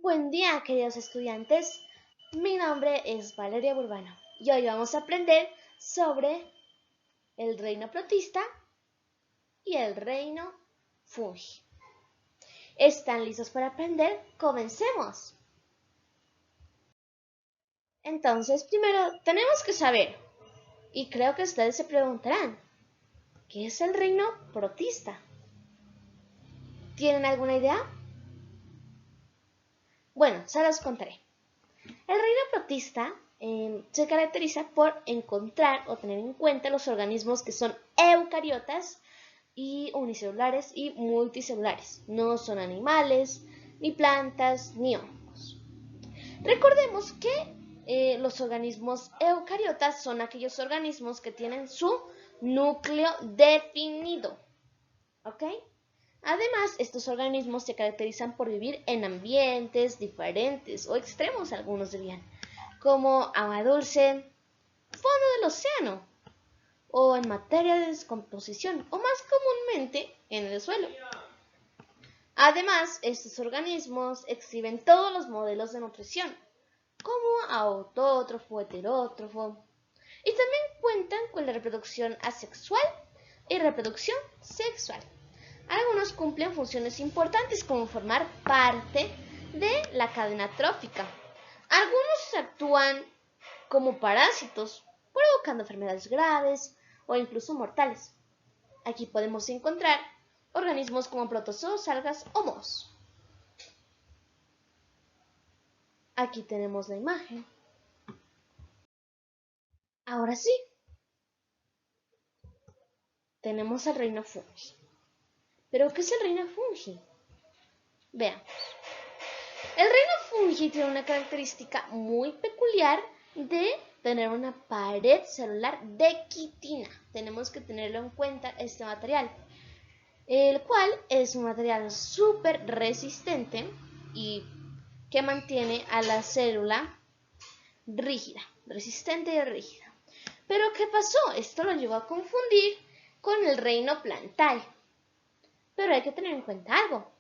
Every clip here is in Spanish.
Buen día, queridos estudiantes. Mi nombre es Valeria Burbano y hoy vamos a aprender sobre el reino protista y el reino fungi. ¿Están listos para aprender? ¡Comencemos! Entonces, primero tenemos que saber, y creo que ustedes se preguntarán, ¿qué es el reino protista? ¿Tienen alguna idea? Bueno, se los contaré. El reino protista se caracteriza por encontrar o tener en cuenta los organismos que son eucariotas y unicelulares y multicelulares. No son animales, ni plantas, ni hongos. Recordemos que los organismos eucariotas son aquellos organismos que tienen su núcleo definido. ¿Ok? Además, estos organismos se caracterizan por vivir en ambientes diferentes o extremos, algunos dirían, como agua dulce, fondo del océano, o en materia de descomposición, o más comúnmente en el suelo. Además, estos organismos exhiben todos los modelos de nutrición, como autótrofo, heterótrofo, y también cuentan con la reproducción asexual y reproducción sexual. Algunos cumplen funciones importantes como formar parte de la cadena trófica. Algunos actúan como parásitos, provocando enfermedades graves o incluso mortales. Aquí podemos encontrar organismos como protozoos, algas o mohos. Aquí tenemos la imagen. Ahora sí, tenemos el reino fungi. ¿Pero qué es el reino fungi? Veamos. El reino fungi tiene una característica muy peculiar de tener una pared celular de quitina. Tenemos que tenerlo en cuenta este material, el cual es un material súper resistente y que mantiene a la célula rígida, resistente y rígida. Pero ¿qué pasó? Esto lo llevó a confundir con el reino plantal. Pero hay que tener en cuenta algo.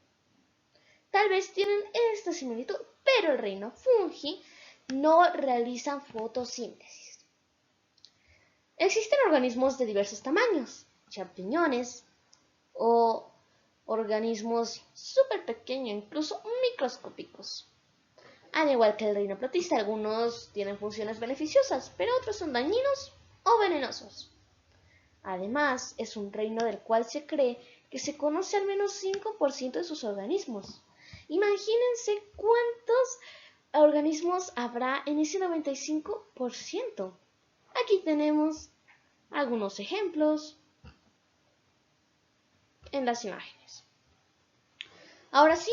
Tal vez tienen esta similitud, pero el reino fungi no realizan fotosíntesis. Existen organismos de diversos tamaños, champiñones o organismos súper pequeños, incluso microscópicos. Al igual que el reino protista, algunos tienen funciones beneficiosas, pero otros son dañinos o venenosos. Además, es un reino del cual se cree que se conoce al menos 5% de sus organismos. Imagínense cuántos organismos habrá en ese 95%. Aquí tenemos algunos ejemplos en las imágenes. Ahora sí,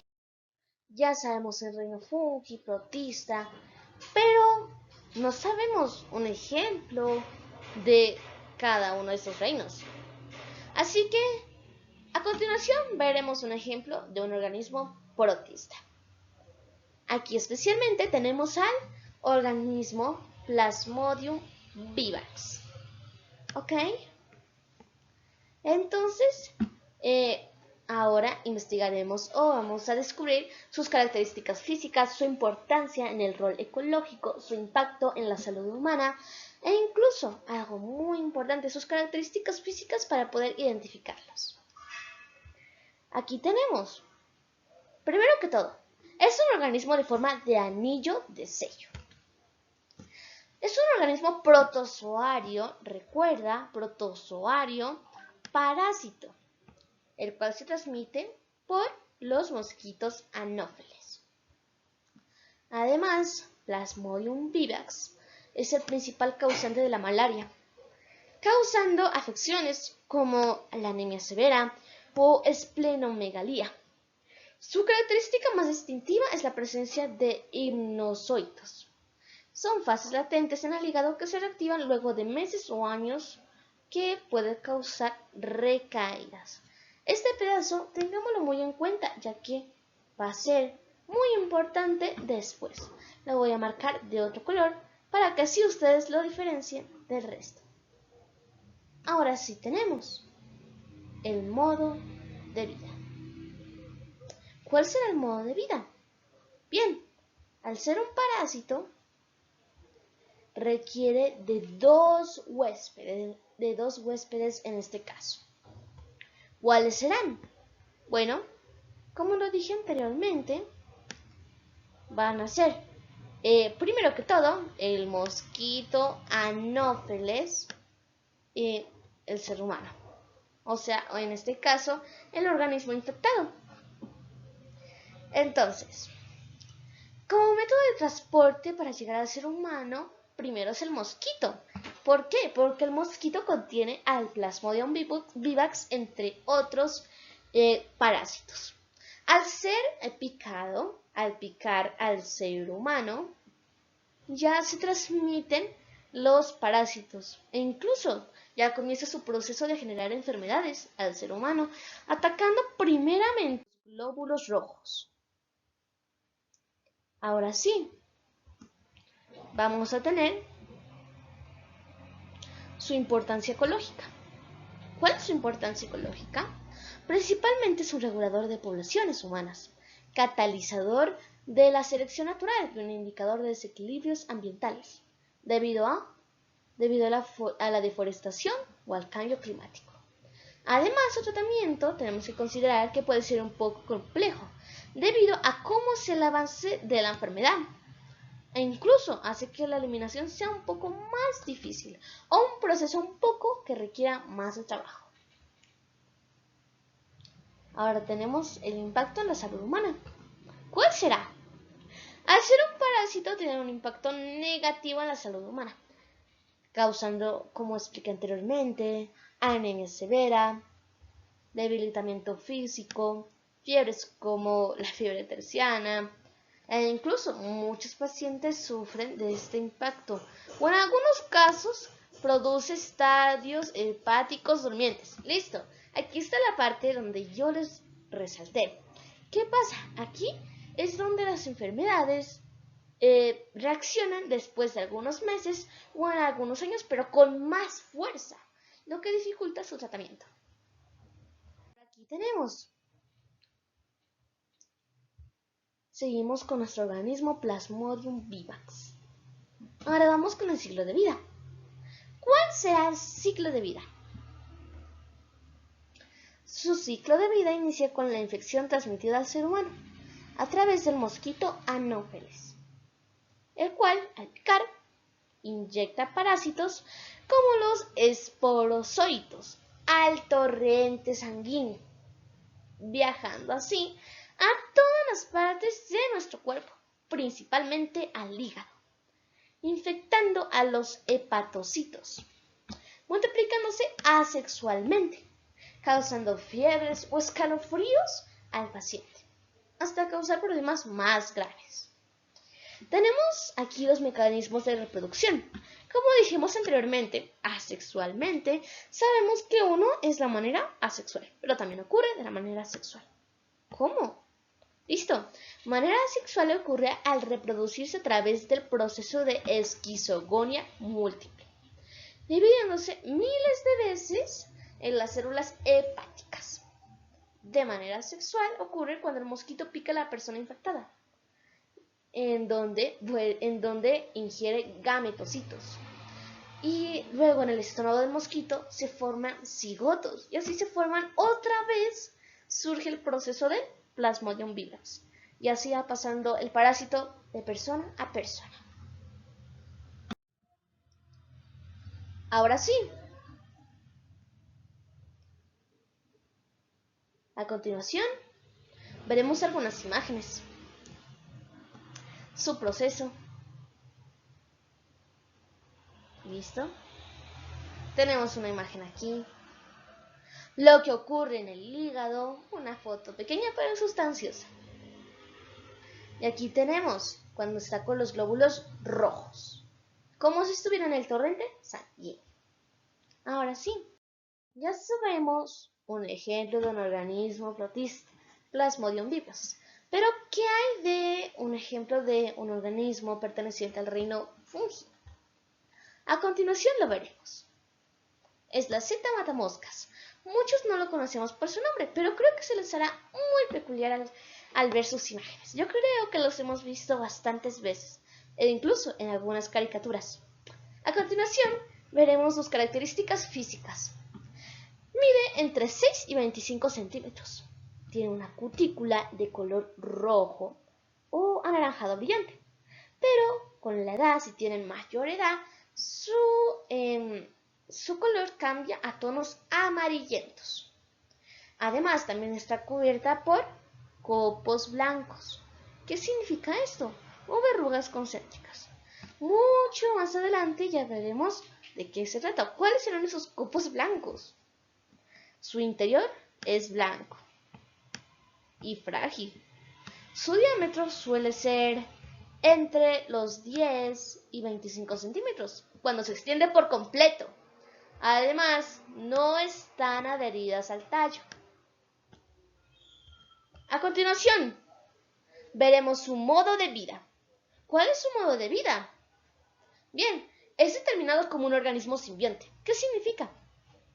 ya sabemos el reino fungi, protista, pero no sabemos un ejemplo de cada uno de estos reinos. Así que a continuación veremos un ejemplo de un organismo protista. Aquí especialmente tenemos al organismo Plasmodium vivax. ¿Ok? Entonces, ahora investigaremos o vamos a descubrir sus características físicas, su importancia en el rol ecológico, su impacto en la salud humana e incluso, algo muy importante, sus características físicas para poder identificarlos. Aquí tenemos, primero que todo, es un organismo de forma de anillo de sello. Es un organismo protozoario, recuerda, protozoario parásito, el cual se transmite por los mosquitos anófeles. Además, Plasmodium vivax es el principal causante de la malaria, causando afecciones como la anemia severa o esplenomegalía. Su característica más distintiva es la presencia de hipnozoitos. Son fases latentes en el hígado que se reactivan luego de meses o años, que puede causar recaídas. Este pedazo tengámoslo muy en cuenta, ya que va a ser muy importante después. Lo voy a marcar de otro color para que así ustedes lo diferencien del resto. Ahora sí tenemos el modo de vida. ¿Cuál será el modo de vida? Bien, al ser un parásito, requiere de dos huéspedes en este caso. ¿Cuáles serán? Bueno, como lo dije anteriormente, van a ser, primero que todo, el mosquito Anófeles y el ser humano. O sea, en este caso, el organismo infectado. Entonces, como método de transporte para llegar al ser humano, primero es el mosquito. ¿Por qué? Porque el mosquito contiene al Plasmodium vivax, entre otros parásitos. Al ser picado, al picar al ser humano, ya se transmiten los parásitos e incluso ya comienza su proceso de generar enfermedades al ser humano, atacando primeramente los glóbulos rojos. Ahora sí, vamos a tener su importancia ecológica. ¿Cuál es su importancia ecológica? Principalmente es un regulador de poblaciones humanas, catalizador de la selección natural y un indicador de desequilibrios ambientales, debido a la deforestación o al cambio climático. Además, su tratamiento tenemos que considerar que puede ser un poco complejo, debido a cómo es el avance de la enfermedad, e incluso hace que la eliminación sea un poco más difícil o un proceso un poco que requiera más de trabajo. Ahora tenemos el impacto en la salud humana. ¿Cuál será? Al ser un parásito tiene un impacto negativo en la salud humana, causando, como expliqué anteriormente, anemia severa, debilitamiento físico, fiebres como la fiebre terciana, e incluso muchos pacientes sufren de este impacto, o en algunos casos produce estadios hepáticos durmientes. Listo, aquí está la parte donde yo les resalté. ¿Qué pasa? Aquí es donde las enfermedades reaccionan después de algunos meses o en algunos años, pero con más fuerza, lo que dificulta su tratamiento. Aquí tenemos. Seguimos con nuestro organismo Plasmodium vivax. Ahora vamos con el ciclo de vida. ¿Cuál será el ciclo de vida? Su ciclo de vida inicia con la infección transmitida al ser humano a través del mosquito Anófeles, el cual, al picar, inyecta parásitos como los esporozoitos al torrente sanguíneo, viajando así a todas las partes de nuestro cuerpo, principalmente al hígado, infectando a los hepatocitos, multiplicándose asexualmente, causando fiebres o escalofríos al paciente, hasta causar problemas más graves. Tenemos aquí los mecanismos de reproducción. Como dijimos anteriormente, asexualmente, sabemos que uno es la manera asexual, pero también ocurre de la manera sexual. ¿Cómo? Listo. Manera asexual ocurre al reproducirse a través del proceso de esquizogonia múltiple, dividiéndose miles de veces en las células hepáticas. De manera sexual ocurre cuando el mosquito pica a la persona infectada, en donde ingiere gametocitos. Y luego en el estómago del mosquito se forman cigotos y así se forman otra vez, surge el proceso del Plasmodium vivax. Y así va pasando el parásito de persona a persona. Ahora sí, a continuación veremos algunas imágenes, su proceso. ¿Listo? Tenemos una imagen aquí, lo que ocurre en el hígado, una foto pequeña pero sustanciosa. Y aquí tenemos cuando está con los glóbulos rojos, como si estuviera en el torrente sanguíneo. Ahora sí, ya sabemos un ejemplo de un organismo protista, Plasmodium vivax. Pero, ¿qué hay de un ejemplo de un organismo perteneciente al reino fungi? A continuación lo veremos. Es la zeta matamoscas. Muchos no lo conocemos por su nombre, pero creo que se les hará muy peculiar al ver sus imágenes. Yo creo que los hemos visto bastantes veces, e incluso en algunas caricaturas. A continuación, veremos sus características físicas. Mide entre 6 y 25 centímetros. Tiene una cutícula de color rojo o anaranjado brillante. Pero con la edad, si tienen mayor edad, su color cambia a tonos amarillentos. Además, también está cubierta por copos blancos. ¿Qué significa esto? O verrugas concéntricas. Mucho más adelante ya veremos de qué se trata. ¿Cuáles serán esos copos blancos? Su interior es blanco y frágil. Su diámetro suele ser entre los 10 y 25 centímetros, cuando se extiende por completo. Además, no están adheridas al tallo. A continuación, veremos su modo de vida. ¿Cuál es su modo de vida? Bien, es determinado como un organismo simbionte. ¿Qué significa?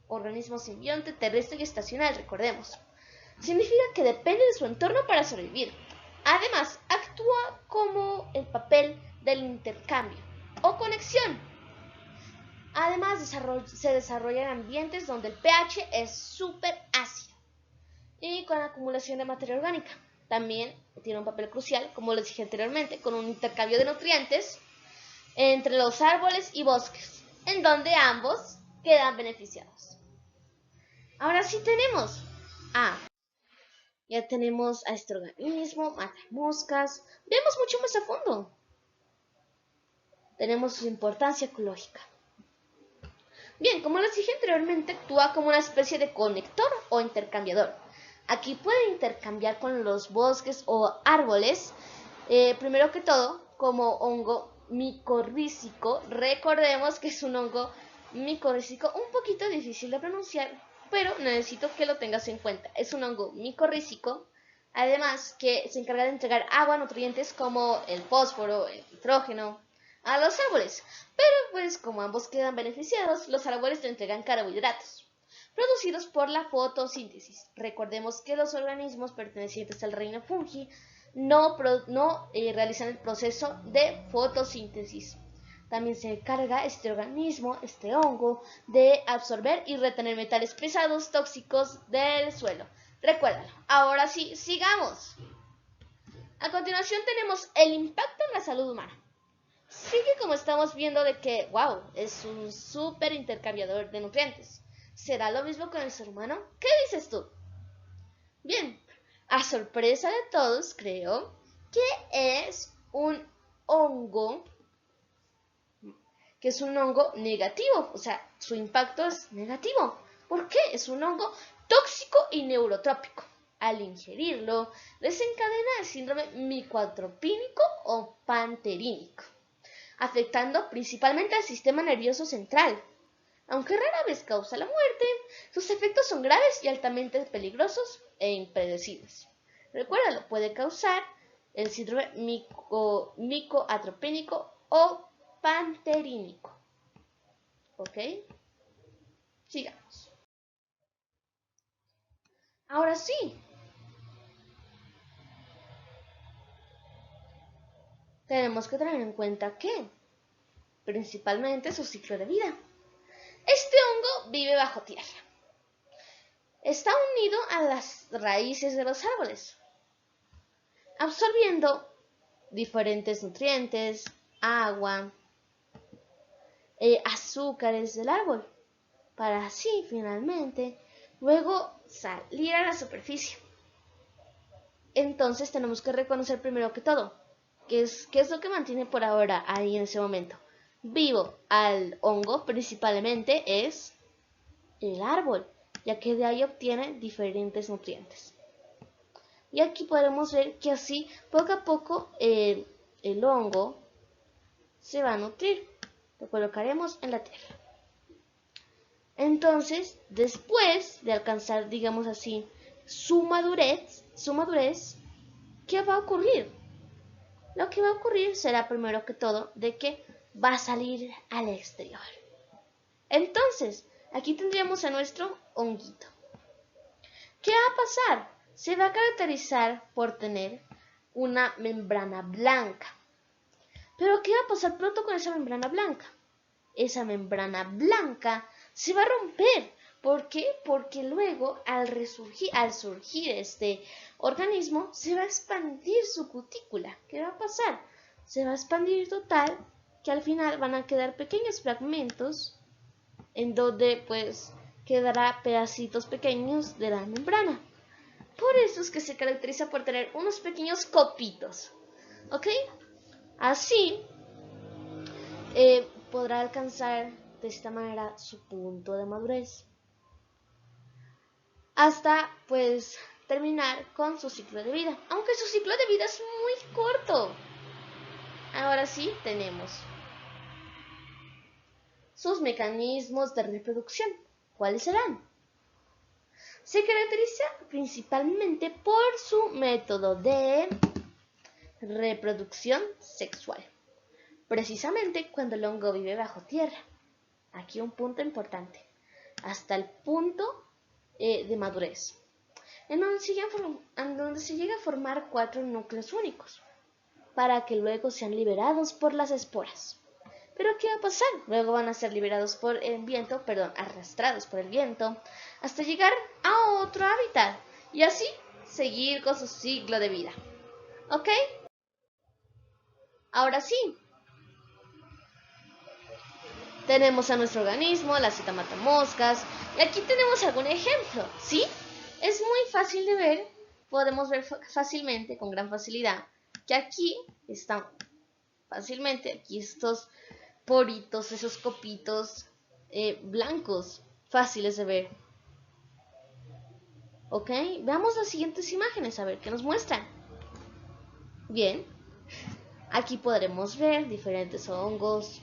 Organismo simbionte, terrestre y estacional, recordemos. Significa que depende de su entorno para sobrevivir. Además, actúa como el papel del intercambio o conexión. Además, se desarrolla en ambientes donde el pH es súper ácido y con acumulación de materia orgánica. También tiene un papel crucial, como les dije anteriormente, con un intercambio de nutrientes entre los árboles y bosques, en donde ambos quedan beneficiados. Ahora sí tenemos ya tenemos a este organismo, mata moscas. Veamos mucho más a fondo. Tenemos su importancia ecológica. Bien, como les dije anteriormente, actúa como una especie de conector o intercambiador. Aquí puede intercambiar con los bosques o árboles, primero que todo, como hongo micorrícico. Recordemos que es un hongo micorrícico un poquito difícil de pronunciar, pero necesito que lo tengas en cuenta. Es un hongo micorrícico, además que se encarga de entregar agua, nutrientes como el fósforo, el nitrógeno, a los árboles. Pero pues como ambos quedan beneficiados, los árboles le entregan carbohidratos producidos por la fotosíntesis. Recordemos que los organismos pertenecientes al reino fungi no realizan el proceso de fotosíntesis. También se encarga este organismo, este hongo, de absorber y retener metales pesados tóxicos del suelo. Recuérdalo. Ahora sí, sigamos. A continuación tenemos el impacto en la salud humana. Sí que como estamos viendo de que, wow, es un súper intercambiador de nutrientes. ¿Será lo mismo con el ser humano? ¿Qué dices tú? Bien, a sorpresa de todos, creo que es un hongo negativo, o sea, su impacto es negativo. ¿Por qué? Es un hongo tóxico y neurotrópico. Al ingerirlo, desencadena el síndrome micoatropínico o panterínico, afectando principalmente al sistema nervioso central. Aunque rara vez causa la muerte, sus efectos son graves y altamente peligrosos e impredecibles. Recuérdalo, puede causar el síndrome micoatropínico o panterínico. ¿Ok? Sigamos. Ahora sí, tenemos que tener en cuenta que, principalmente, su ciclo de vida. Este hongo vive bajo tierra. Está unido a las raíces de los árboles, absorbiendo diferentes nutrientes, agua, azúcares del árbol, para así finalmente luego salir a la superficie. Entonces tenemos que reconocer primero que todo qué es lo que mantiene por ahora ahí en ese momento vivo al hongo. Principalmente es el árbol, ya que de ahí obtiene diferentes nutrientes. Y aquí podemos ver que así poco a poco el hongo se va a nutrir. Lo colocaremos en la tierra. Entonces, después de alcanzar, digamos así, su madurez, ¿qué va a ocurrir? Lo que va a ocurrir será primero que todo de que va a salir al exterior. Entonces, aquí tendríamos a nuestro honguito. ¿Qué va a pasar? se va a caracterizar por tener una membrana blanca. Pero ¿qué va a pasar pronto con esa membrana blanca? Esa membrana blanca se va a romper. ¿Por qué? Porque luego al surgir este organismo se va a expandir su cutícula. ¿Qué va a pasar? Se va a expandir total, que al final van a quedar pequeños fragmentos en donde pues quedará pedacitos pequeños de la membrana. Por eso es que se caracteriza por tener unos pequeños copitos. ¿Ok? Así podrá alcanzar de esta manera su punto de madurez hasta pues terminar con su ciclo de vida, aunque su ciclo de vida es muy corto. Ahora sí tenemos sus mecanismos de reproducción. ¿Cuáles serán? Se caracteriza principalmente por su método de reproducción sexual, precisamente cuando el hongo vive bajo tierra. Aquí un punto importante, hasta el punto de madurez, en donde se llega a formar 4 núcleos únicos, para que luego sean liberados por las esporas. Pero ¿qué va a pasar? Luego van a ser liberados por el viento, arrastrados por el viento, hasta llegar a otro hábitat, y así seguir con su ciclo de vida. ¿Ok? Ahora sí, tenemos a nuestro organismo, la cita matamoscas, y aquí tenemos algún ejemplo, ¿sí? Es muy fácil de ver, podemos ver fácilmente, con gran facilidad, que aquí están fácilmente, aquí estos poritos, esos copitos blancos, fáciles de ver. ¿Ok? Veamos las siguientes imágenes, a ver qué nos muestran. Bien, aquí podremos ver diferentes hongos.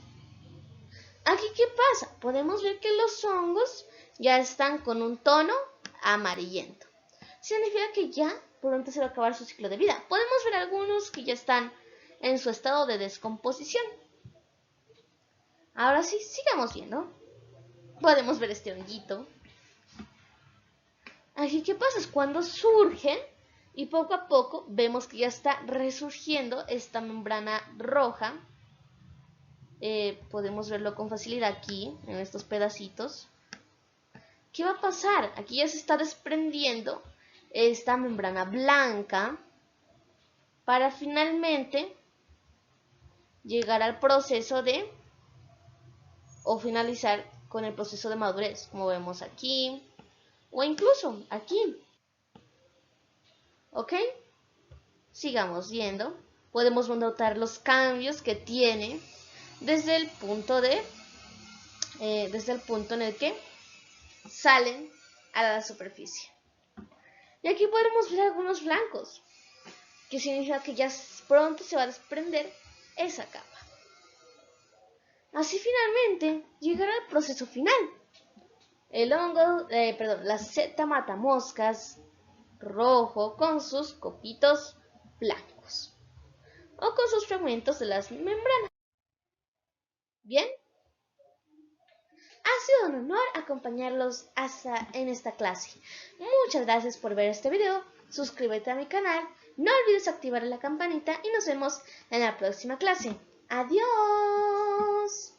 Aquí, ¿qué pasa? Podemos ver que los hongos ya están con un tono amarillento. Significa que ya pronto se va a acabar su ciclo de vida. Podemos ver algunos que ya están en su estado de descomposición. Ahora sí, sigamos viendo. Podemos ver este honguito. Aquí, ¿qué pasa? Es cuando surgen y poco a poco vemos que ya está resurgiendo esta membrana roja. Podemos verlo con facilidad aquí, en estos pedacitos. ¿Qué va a pasar? Aquí ya se está desprendiendo esta membrana blanca para finalmente llegar al proceso de, o finalizar con el proceso de madurez, como vemos aquí, o incluso aquí. ¿Ok? Sigamos viendo. Podemos notar los cambios que tiene desde el punto en el que salen a la superficie. Y aquí podemos ver algunos blancos, que significa que ya pronto se va a desprender esa capa. Así finalmente llegará al proceso final. El hongo, la seta matamoscas rojo con sus copitos blancos o con sus fragmentos de las membranas. Bien, ha sido un honor acompañarlos en esta clase. Muchas gracias por ver este video, suscríbete a mi canal, no olvides activar la campanita y nos vemos en la próxima clase. ¡Adiós!